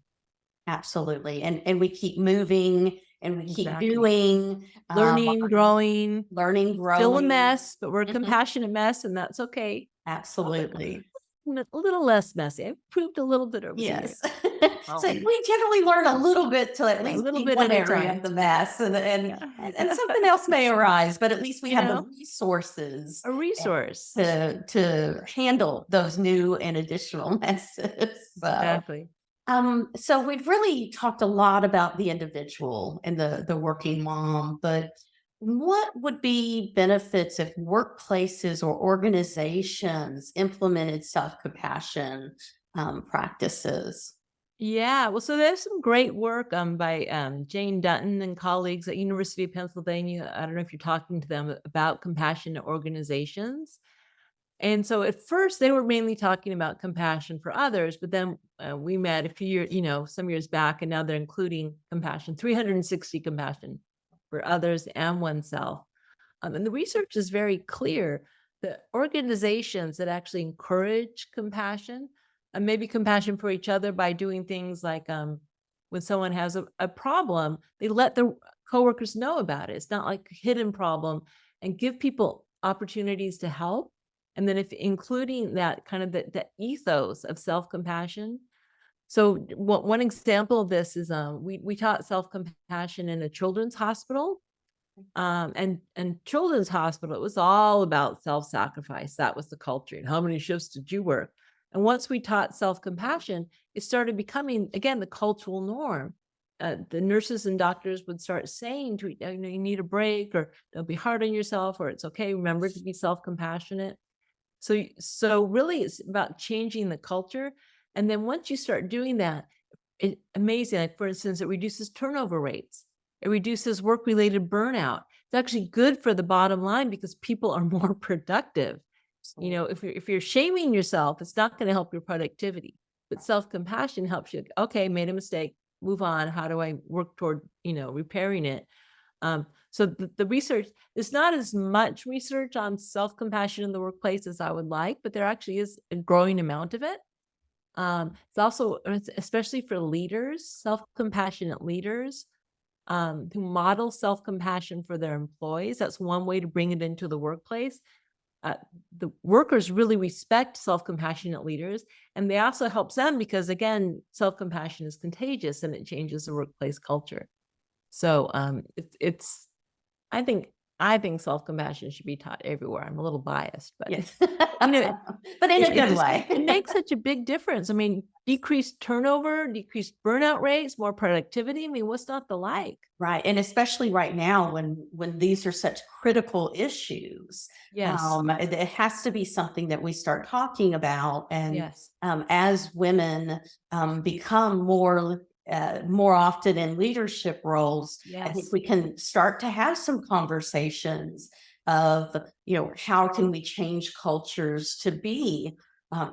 [SPEAKER 1] Absolutely. And we keep moving and we keep
[SPEAKER 2] Exactly.
[SPEAKER 1] doing,
[SPEAKER 2] Learning, growing,
[SPEAKER 1] learning,
[SPEAKER 2] still a
[SPEAKER 1] growing.
[SPEAKER 2] mess, but we're a
[SPEAKER 1] Mhm.
[SPEAKER 2] compassionate mess, and that's okay.
[SPEAKER 1] Absolutely.
[SPEAKER 2] A little less messy. I've improved a little bit over the years.
[SPEAKER 1] Yes. So
[SPEAKER 2] Oh,
[SPEAKER 1] we generally learn a little bit to at
[SPEAKER 2] yeah, a
[SPEAKER 1] least
[SPEAKER 2] little
[SPEAKER 1] keep
[SPEAKER 2] bit
[SPEAKER 1] one
[SPEAKER 2] at a
[SPEAKER 1] area
[SPEAKER 2] time.
[SPEAKER 1] of the mess, and
[SPEAKER 2] Yeah.
[SPEAKER 1] and something else may arise, but at least we
[SPEAKER 2] You
[SPEAKER 1] have the
[SPEAKER 2] know,
[SPEAKER 1] resources
[SPEAKER 2] a resource.
[SPEAKER 1] to handle those new and additional messes.
[SPEAKER 2] Exactly.
[SPEAKER 1] So we've really talked a lot about the individual and the working mom, but what would be benefits if workplaces or organizations implemented self-compassion practices?
[SPEAKER 2] Yeah, well, so there's some great work by Jane Dutton and colleagues at University of Pennsylvania. I don't know if you're talking to them about compassionate organizations. And so at first they were mainly talking about compassion for others, but then we met a few years, some years back, and now they're including compassion, 360 compassion for others and oneself. And the research is very clear that organizations that actually encourage compassion and maybe compassion for each other by doing things like when someone has a problem, they let the coworkers know about it. It's not like a hidden problem and give people opportunities to help. And then if including that kind of that ethos of self-compassion. So one example of this is we taught self-compassion in a children's hospital and children's hospital, it was all about self-sacrifice. That was the culture. And how many shifts did you work? And once we taught self-compassion, it started becoming, again, the cultural norm. The nurses and doctors would start saying to you need a break, or don't be hard on yourself, or it's okay. Remember to be self-compassionate. So really, it's about changing the culture. And then once you start doing that, amazing. Like for instance, it reduces turnover rates. It reduces work-related burnout. It's actually good for the bottom line because people are more productive. If you're shaming yourself, it's not going to help your productivity. But self-compassion helps you. Okay, made a mistake. Move on. How do I work toward repairing it? So the research, there's not as much research on self-compassion in the workplace as I would like, but there actually is a growing amount of it. It's also, especially for leaders, self-compassionate leaders who model self-compassion for their employees. That's one way to bring it into the workplace. The workers really respect self-compassionate leaders, and they also helps them because, again, self-compassion is contagious and it changes the workplace culture. So it's I think I think self-compassion should be taught everywhere. I'm a little biased, but
[SPEAKER 1] Yes.
[SPEAKER 2] you know,
[SPEAKER 1] But in a
[SPEAKER 2] it
[SPEAKER 1] good
[SPEAKER 2] just
[SPEAKER 1] way.
[SPEAKER 2] it makes such a big difference. I mean, decreased turnover, decreased burnout rates, more productivity. I mean, what's not to like?
[SPEAKER 1] Right, and especially right now when these are such critical issues,
[SPEAKER 2] Yes.
[SPEAKER 1] it has to be something that we start talking about. And
[SPEAKER 2] Yes.
[SPEAKER 1] as women become more often in leadership roles, I think
[SPEAKER 2] Yes.
[SPEAKER 1] we can start to have some conversations of, how can we change cultures to be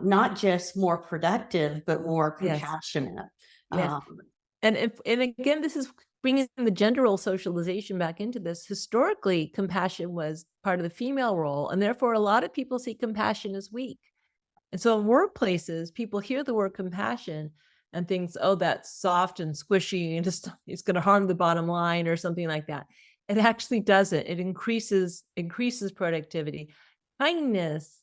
[SPEAKER 1] not just more productive but more
[SPEAKER 2] Yes.
[SPEAKER 1] compassionate.
[SPEAKER 2] Yes.
[SPEAKER 1] Um,
[SPEAKER 2] And again, this is bringing the gender role socialization back into this. Historically, compassion was part of the female role, and therefore a lot of people see compassion as weak. And so in workplaces, people hear the word compassion and thinks, oh, that's soft and squishy and just it's going to harm the bottom line or something like that. It actually doesn't. It increases productivity. Kindness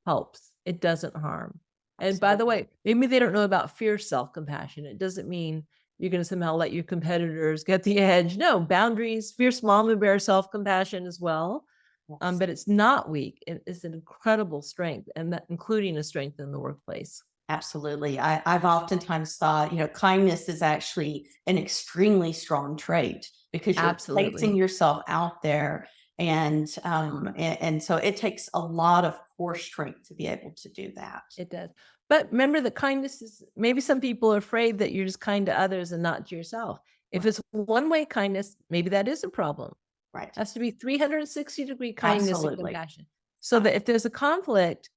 [SPEAKER 2] helps. It doesn't harm. And by the
[SPEAKER 1] Absolutely.
[SPEAKER 2] way, maybe they don't know about fierce self-compassion. It doesn't mean you're going to somehow let your competitors get the edge. No, boundaries, fierce mama bear self-compassion as well.
[SPEAKER 1] Yes.
[SPEAKER 2] But it's not weak. It's an incredible strength, and that including a strength in the workplace.
[SPEAKER 1] Absolutely. I've oftentimes thought, kindness is actually an extremely strong trait because you're placing
[SPEAKER 2] Absolutely.
[SPEAKER 1] yourself out there. And so it takes a lot of core strength to be able to do that.
[SPEAKER 2] It does. But remember that kindness is maybe some people are afraid that you're just kind to others and not to yourself. If
[SPEAKER 1] Right.
[SPEAKER 2] it's one-way kindness, maybe that is a problem.
[SPEAKER 1] Right.
[SPEAKER 2] Has to be 360-degree kindness and
[SPEAKER 1] Absolutely.
[SPEAKER 2] compassion. So that if there's a conflict,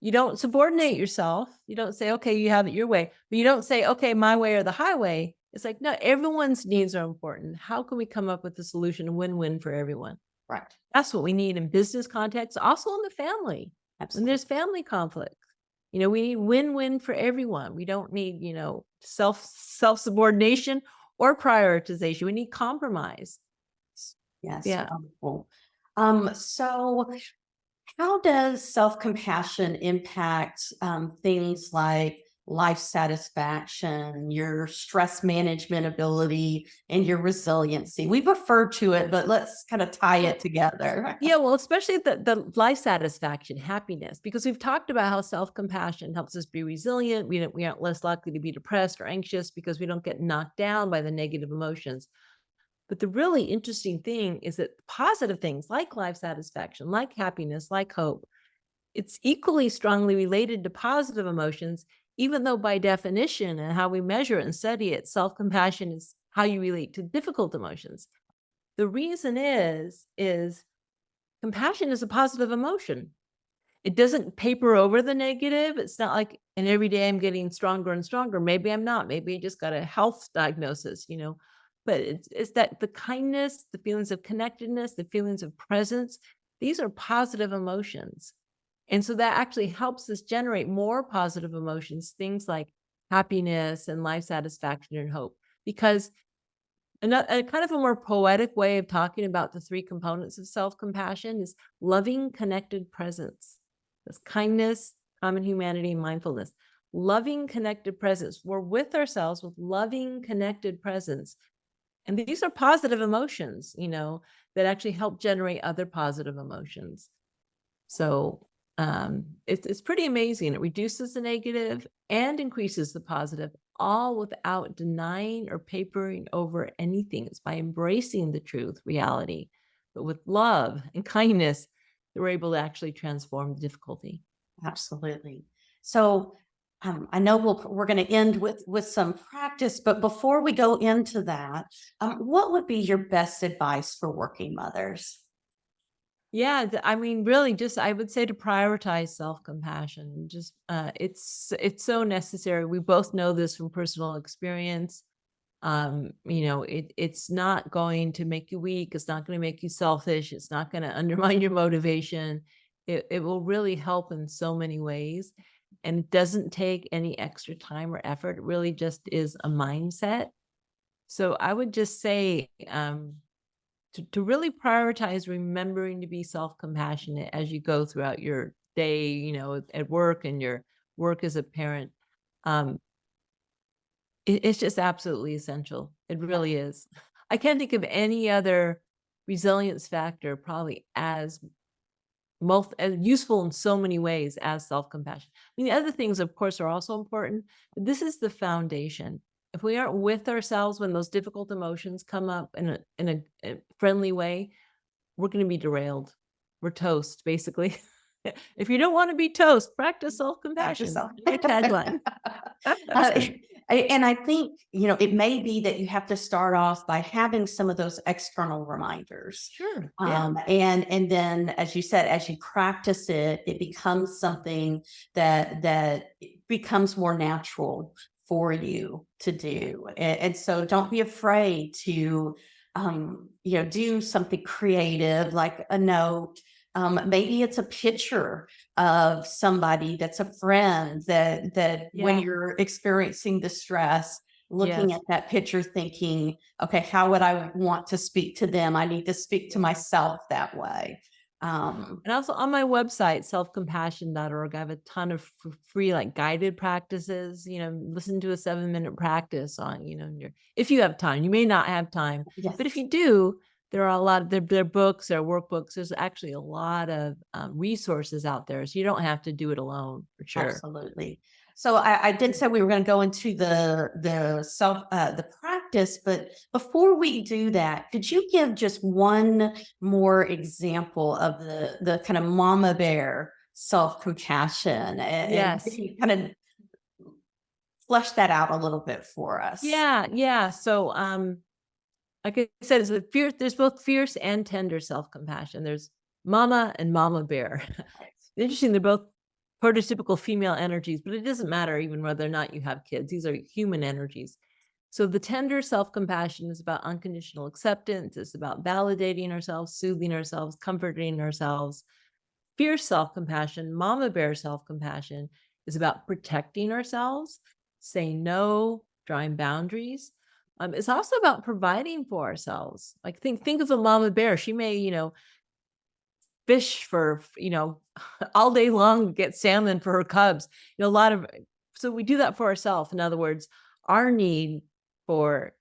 [SPEAKER 2] you don't subordinate yourself. You don't say, okay, you have it your way, but you don't say, okay, my way or the highway. It's like, no, everyone's needs are important. How can we come up with a solution, a win-win for everyone?
[SPEAKER 1] Right.
[SPEAKER 2] That's what we need in business context, also in the family. When
[SPEAKER 1] Absolutely.
[SPEAKER 2] there's family conflict, we need win-win for everyone. We don't need, self-subordination or prioritization. We need compromise.
[SPEAKER 1] Yes.
[SPEAKER 2] Yeah.
[SPEAKER 1] Wonderful. So how does self-compassion impact things like life satisfaction, your stress management ability, and your resiliency? We've referred to it, but let's kind of tie it together.
[SPEAKER 2] Yeah, well, especially the life satisfaction, happiness, because we've talked about how self-compassion helps us be resilient. We aren't less likely to be depressed or anxious because we don't get knocked down by the negative emotions. But the really interesting thing is that positive things like life satisfaction, like happiness, like hope, it's equally strongly related to positive emotions, even though by definition and how we measure it and study it, self-compassion is how you relate to difficult emotions. The reason is compassion is a positive emotion. It doesn't paper over the negative. It's not like, and every day I'm getting stronger and stronger. Maybe I'm not. Maybe I just got a health diagnosis. But it's that the kindness, the feelings of connectedness, the feelings of presence, these are positive emotions. And so that actually helps us generate more positive emotions, things like happiness and life satisfaction and hope. Because a kind of a more poetic way of talking about the three components of self-compassion is loving, connected presence. That's kindness, common humanity, and mindfulness. Loving, connected presence. We're with ourselves with loving, connected presence. And these are positive emotions, that actually help generate other positive emotions. So it's pretty amazing. It reduces the negative and increases the positive, all without denying or papering over anything. It's by embracing the truth, reality, but with love and kindness, that we're able to actually transform the difficulty.
[SPEAKER 1] Absolutely. So I know we're going to end with some practice, but before we go into that, what would be your best advice for working mothers?
[SPEAKER 2] Yeah, I mean, really, just I would say to prioritize self-compassion. Just it's so necessary. We both know this from personal experience. It's not going to make you weak. It's not going to make you selfish. It's not going to undermine your motivation. It will really help in so many ways. And it doesn't take any extra time or effort. It really just is a mindset. So I would just say to really prioritize remembering to be self-compassionate as you go throughout your day, at work and your work as a parent. Um, it's just absolutely essential. It really is. I can't think of any other resilience factor probably as useful in so many ways as self-compassion. I mean, the other things, of course, are also important, but this is the foundation. If we aren't with ourselves when those difficult emotions come up in a friendly way, we're going to be derailed. We're toast, basically. If you don't want to be toast, practice
[SPEAKER 1] Practice
[SPEAKER 2] self-compassion.
[SPEAKER 1] self.
[SPEAKER 2] Your tagline.
[SPEAKER 1] Uh, and I think, it may be that you have to start off by having some of those external reminders.
[SPEAKER 2] Sure. Yeah.
[SPEAKER 1] And then, as you said, as you practice it, it becomes something that becomes more natural for you to do. And so don't be afraid to, do something creative like a note. Maybe it's a picture of somebody that's a friend that when
[SPEAKER 2] Yeah.
[SPEAKER 1] you're experiencing the stress, looking
[SPEAKER 2] Yes.
[SPEAKER 1] at that picture thinking, okay, how would I want to speak to them? I need to speak to myself that way.
[SPEAKER 2] And also on my website, selfcompassion.org, I have a ton of free, like guided practices. Listen to a 7-minute practice on, if you have time. You may not have time, but if
[SPEAKER 1] Yes.
[SPEAKER 2] you do, there are a lot of their books, their workbooks. There's actually a lot of resources out there. So you don't have to do it alone for sure.
[SPEAKER 1] Absolutely. So I did say we were going to go into the practice, but before we do that, could you give just one more example of the kind of mama bear self compassion and
[SPEAKER 2] Yes.
[SPEAKER 1] kind of flesh that out a little bit for us?
[SPEAKER 2] Yeah. Yeah. So, like I said, there's both fierce and tender self-compassion. There's mama and mama bear. Interesting, they're both prototypical female energies, but it doesn't matter even whether or not you have kids. These are human energies. So the tender self-compassion is about unconditional acceptance. It's about validating ourselves, soothing ourselves, comforting ourselves. Fierce self-compassion, mama bear self-compassion is about protecting ourselves, saying no, drawing boundaries. It's also about providing for ourselves. Like think of a mama bear. She may, fish for, all day long, get salmon for her cubs. A lot of so we do that for ourselves. In other words, our need for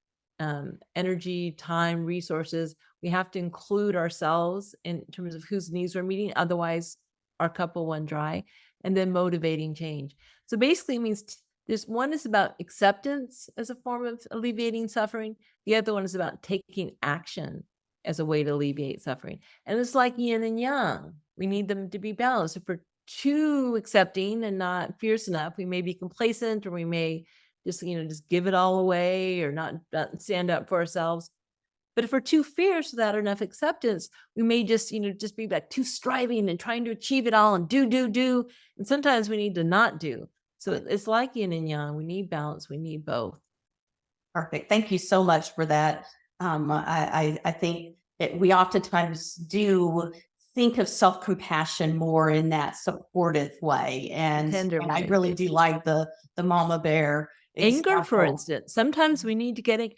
[SPEAKER 2] energy, time, resources, we have to include ourselves in terms of whose needs we're meeting. Otherwise, our cup will run dry. And then motivating change. So basically, it means there's one is about acceptance as a form of alleviating suffering. The other one is about taking action as a way to alleviate suffering. And it's like yin and yang. We need them to be balanced. If we're too accepting and not fierce enough, we may be complacent, or we may just give it all away, or not stand up for ourselves. But if we're too fierce without enough acceptance, we may just be like too striving and trying to achieve it all and do. And sometimes we need to not do. So it's like yin and yang. We need balance. We need both.
[SPEAKER 1] Perfect. Thank you so much for that. I think we oftentimes do think of self compassion more in that supportive way,
[SPEAKER 2] Tender
[SPEAKER 1] and I
[SPEAKER 2] way,
[SPEAKER 1] really
[SPEAKER 2] yes.
[SPEAKER 1] do like the mama bear
[SPEAKER 2] Anger, for
[SPEAKER 1] example.
[SPEAKER 2] instance, sometimes we need to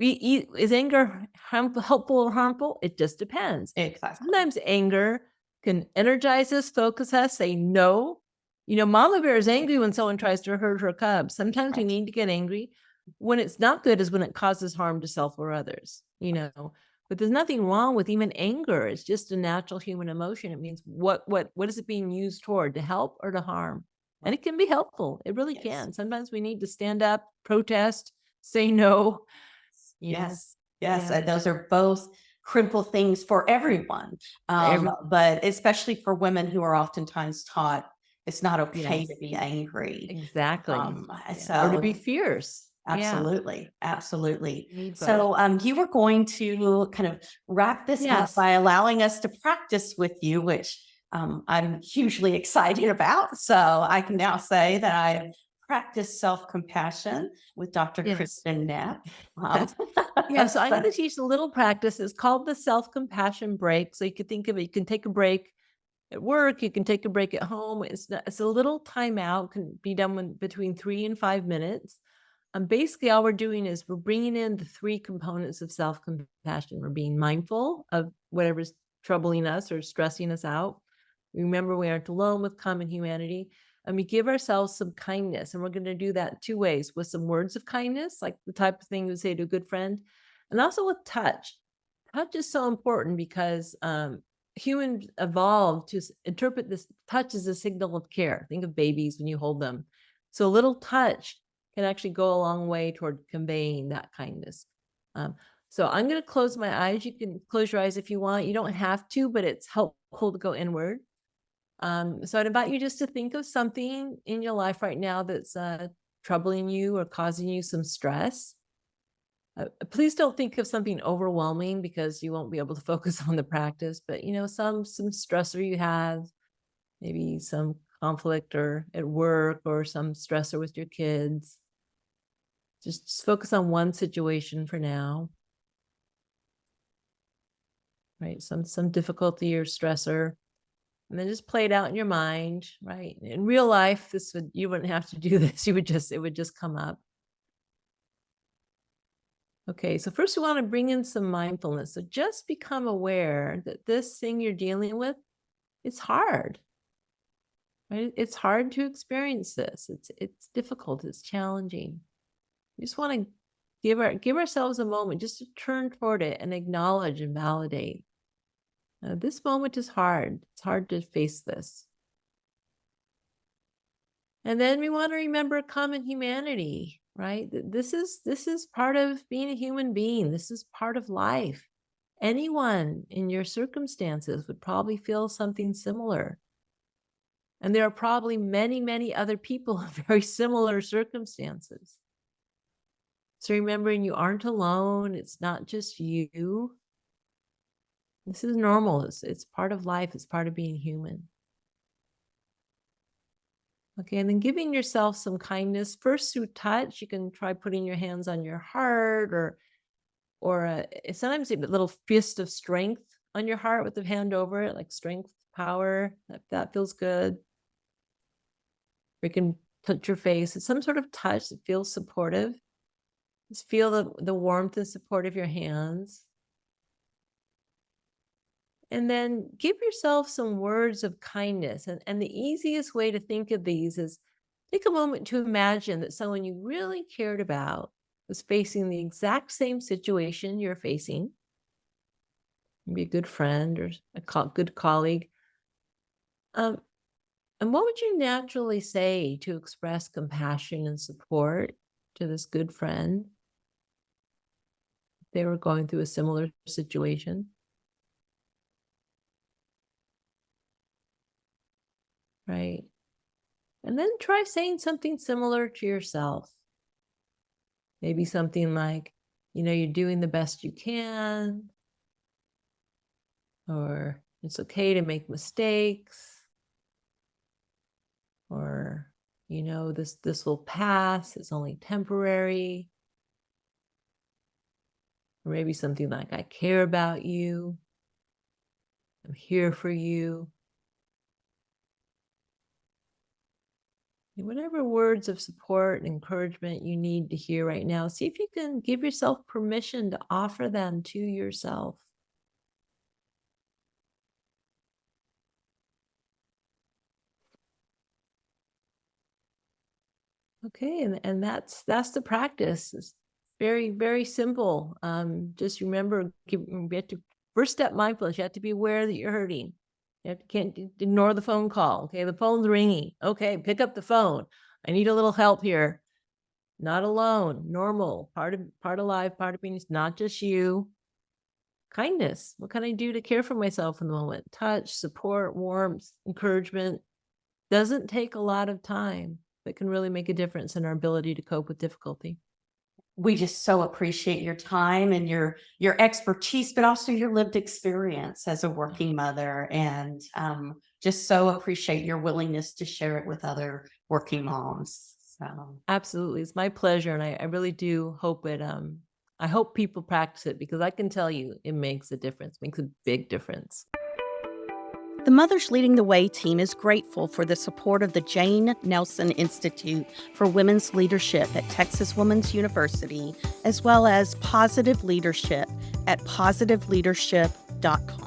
[SPEAKER 2] is anger helpful or harmful? It just depends.
[SPEAKER 1] Exactly.
[SPEAKER 2] Sometimes anger can energize us, focus us, say no. Mama bear is angry when someone tries to hurt her cubs. Sometimes we
[SPEAKER 1] Right.
[SPEAKER 2] need to get angry. When it's not good is when it causes harm to self or others, But there's nothing wrong with even anger. It's just a natural human emotion. It means what is it being used toward, to help or to harm? And it can be helpful. It really
[SPEAKER 1] Yes.
[SPEAKER 2] can. Sometimes we need to stand up, protest, say no.
[SPEAKER 1] Yes. Yes.
[SPEAKER 2] Yeah.
[SPEAKER 1] Those are both critical things for everyone.
[SPEAKER 2] Every
[SPEAKER 1] But especially for women who are oftentimes taught it's not okay
[SPEAKER 2] Yes.
[SPEAKER 1] to be angry.
[SPEAKER 2] Exactly. Or to be
[SPEAKER 1] So
[SPEAKER 2] fierce. Yeah.
[SPEAKER 1] absolutely, absolutely.
[SPEAKER 2] Need both.
[SPEAKER 1] So, you were going to kind of wrap this up
[SPEAKER 2] Yes.
[SPEAKER 1] by allowing us to practice with you, which I'm hugely excited about. So I can now say that I practice self-compassion with Dr.
[SPEAKER 2] Yes.
[SPEAKER 1] Kristin Neff. Um,
[SPEAKER 2] Yeah, so I'm
[SPEAKER 1] so-
[SPEAKER 2] going to teach a little practice. It's called the self-compassion break. So you can think of it, you can take a break at work, you can take a break at home. It's a little timeout, can be done between 3 and 5 minutes. Basically, all we're doing is we're bringing in the 3 components of self-compassion. We're being mindful of whatever's troubling us or stressing us out. Remember, we aren't alone with common humanity. And we give ourselves some kindness. And we're going to do that 2 ways: with some words of kindness, like the type of thing you would say to a good friend, and also with touch. touch is so important because humans evolved to interpret this touch as a signal of care. Think of babies when you hold them. So a little touch can actually go a long way toward conveying that kindness. Um, so I'm going to close my eyes. You can close your eyes if you want. You don't have to, but it's helpful to go inward. So I'd invite you just to think of something in your life right now that's troubling you or causing you some stress. Please don't think of something overwhelming because you won't be able to focus on the practice, but some stressor you have, maybe some conflict or at work or some stressor with your kids. Just focus on one situation for now. Right? Some difficulty or stressor. And then just play it out in your mind, right? In real life, you wouldn't have to do this. It would just come up. Okay, so first we want to bring in some mindfulness. So just become aware that this thing you're dealing with, it's hard. Right? It's hard to experience this. It's difficult, it's challenging. We just want to give ourselves a moment just to turn toward it and acknowledge and validate. This moment is hard. It's hard to face this. And then we want to remember common humanity, right? This is part of being a human being. This is part of life. Anyone in your circumstances would probably feel something similar. And there are probably many, many other people in very similar circumstances. So remembering you aren't alone. It's not just you. This is normal. It's part of life. It's part of being human. Okay, and then giving yourself some kindness first through touch. You can try putting your hands on your heart, or sometimes a little fist of strength on your heart with the hand over it, like strength, power. That feels good. Or you can touch your face. It's some sort of touch that feels supportive. Just feel the warmth and support of your hands. And then give yourself some words of kindness. And the easiest way to think of these is take a moment to imagine that someone you really cared about was facing the exact same situation you're facing. Maybe a good friend or a good colleague. And what would you naturally say to express compassion and support to this good friend if they were going through a similar situation? Right. And then try saying something similar to yourself. Maybe something like, you're doing the best you can, or it's okay to make mistakes, or, this will pass, it's only temporary. Or maybe something like, I care about you, I'm here for you. Whatever words of support and encouragement you need to hear right now, see if you can give yourself permission to offer them to yourself. Okay, and that's the practice. It's very, very simple. Just remember, first step mindfulness. You have to be aware that you're hurting. Can't ignore the phone call. Okay, the phone's ringing. Okay, pick up the phone. I need a little help here. Not alone. Normal. Part of life. Part of being. It's not just you. Kindness. What can I do to care for myself in the moment? Touch, support, warmth, encouragement. Doesn't take a lot of time, but can really make a difference in our ability to cope with difficulty.
[SPEAKER 1] We just so appreciate your time and your expertise, but also your lived experience as a working mother, and just so appreciate your willingness to share it with other working moms. So
[SPEAKER 2] Absolutely, it's my pleasure, and I really do hope it. I hope people practice it because I can tell you it makes a difference. Makes a big difference.
[SPEAKER 3] The Mothers Leading the Way team is grateful for the support of the Jane Nelson Institute for Women's Leadership at Texas Women's University, as well as Positive Leadership at positiveleadership.com.